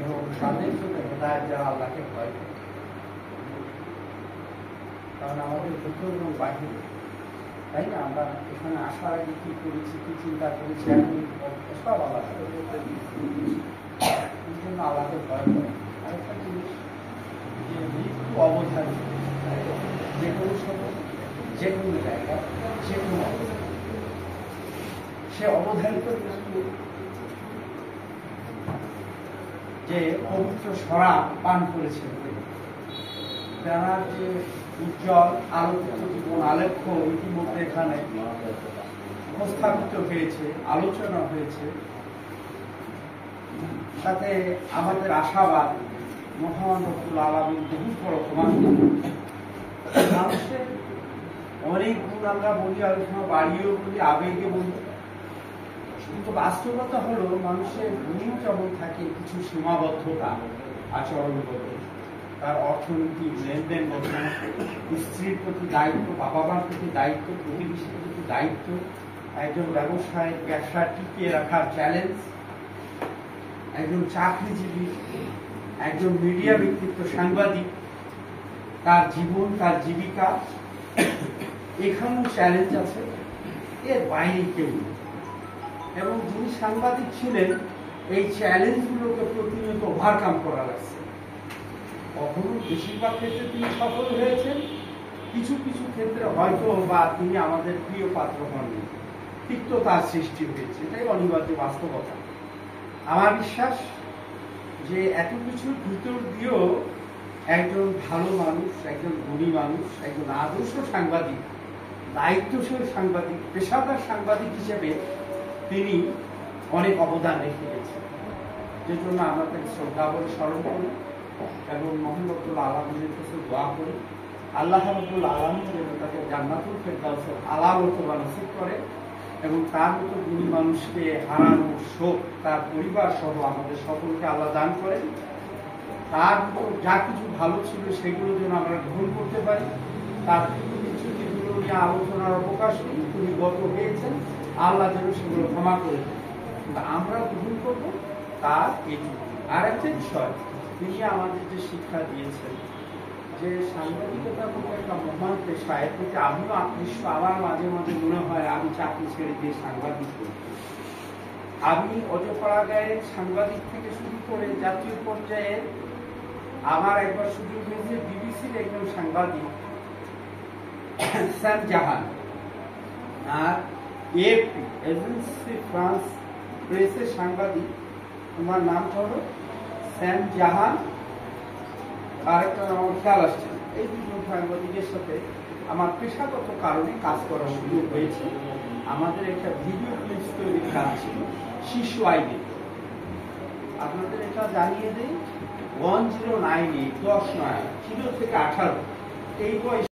এবং তাদের জন্য হেদায়েত যারা আল্লাহকে ভয় করে। কারণ আমাদের ভিতর এবং বাহির, তাই না? আমরা এখানে আসার আগে কি করেছি, কি চিন্তা করেছি, এখন সব আলাদা। এই জন্য আল্লাহকে ভয় করে। আরেকটা জিনিস যে মৃত্যু অবধারিত, যে কোনো সময়, যে কোনো জায়গায়, যে কোনো অবস্থা, সে অবধারিত মৃত্যু। যে পবিত্র শরাব পান করেছেন, যারা যে উজ্জ্বল আলোকিত জীবন আলেখ্য ইতিমধ্যে এখানে উপস্থাপিত হয়েছে, আলোচনা হয়েছে, তাতে আমাদের আশাবাদ মহান রব্বুল আলামিন বহু বড় প্রমাণ। মানুষের অনেক গুণ আমরা বলি, আলোচনা বাড়িয়েও বলি, আবেগে বলি, কিন্তু বাস্তবতা হলো মানুষের গুণও যেমন থাকে কিছু সীমাবদ্ধতা, আচরণগত, তার অর্থনীতি, লেনদেন, স্ত্রীর প্রতি দায়িত্ব, বাবা মার প্রতি দায়িত্ব, প্রতিবেশীর প্রতি দায়িত্ব, একজন ব্যবসায় ব্যবসা টিকিয়ে রাখার চ্যালেঞ্জ, একজন চাকরিজীবী, একজন মিডিয়া ব্যক্তিত্ব, সাংবাদিক, তার জীবন, তার জীবিকা, এখানেও চ্যালেঞ্জ আছে, এর বাইরে কেউ নেই। এবং যিনি সাংবাদিক ছিলেন, এই চ্যালেঞ্জগুলোকে প্রতিনিয়ত ওভারকাম করা লাগছে। কখনো বেশিরভাগ ক্ষেত্রে তিনি সফল হয়েছেন, কিছু কিছু ক্ষেত্রে হয়তো বা তিনি আমাদের প্রিয় পাত্র হননি, তিক্ততার সৃষ্টি হয়েছে, এটাই অনিবার্য বাস্তবতা। আমার বিশ্বাস যে এত কিছুর ভিতর দিয়েও একজন ভালো মানুষ, একজন গুণী মানুষ, একজন আদর্শ সাংবাদিক, দায়িত্বশীল সাংবাদিক, পেশাদার সাংবাদিক হিসেবে তিনি অনেক অবদান রেখে গেছেন। যে জন্য আমরা তাকে শ্রদ্ধা করে স্মরণ করি এবং মহান রব্বুল আলামিনের কাছে দোয়া করি, আল্লাহ রব্বুল আলামিন যেন তাকে জান্নাতুল ফেরদাউসের আলা মর্তবা নসিব করে এবং তার মতো গুণী মানুষকে হারানোর শোক তার পরিবার সহ আমাদের সকলকে আল্লাহ দান করেন। তার মতো যা কিছু ভালো ছিল সেগুলো যেন আমরা গ্রহণ করতে পারি। তার কিছু যেগুলো নিয়ে আলোচনার অবকাশ নেই, তিনি গত হয়েছেন, আল্লাহ যেন সেগুলো ক্ষমা করে দেন, কিন্তু আমরা গ্রহণ করবো তার এইটুকু। আর একটা বিষয়, তিনি আমাদের যে শিক্ষা দিয়েছেন যে সাংবাদিকতা মতো একটা মহান পেশা, এর প্রতি আমিও আকৃষ্ট। আমার মাঝে মাঝে মনে হয় আমি চাকরি ছেড়ে দিয়ে সাংবাদিক করি। আমি অজপাড়া গায়ের সাংবাদিক থেকে শুরু করে জাতীয় পর্যায়ে আমার একবার সুযোগ হয়েছে বিবিসির একজন সাংবাদিক স্যাম জাহান, আর এএফপি এজেন্সি ফ্রান্স প্রেসের সাংবাদিক, তোমার নামটা হলো স্যাম জাহান, আর একটা আমার খেয়াল আসছে। এই দুজন সাংবাদিকের সাথে আমার পেশাগত কারণে কাজ করার সুযোগ হয়েছে। আমাদের একটা ভিডিও ক্লিপস তৈরির কাজ ছিল শিশু আইডি। আপনাদের এটা জানিয়ে দিই, 1098 10 9 0 থেকে 18 এই বয়স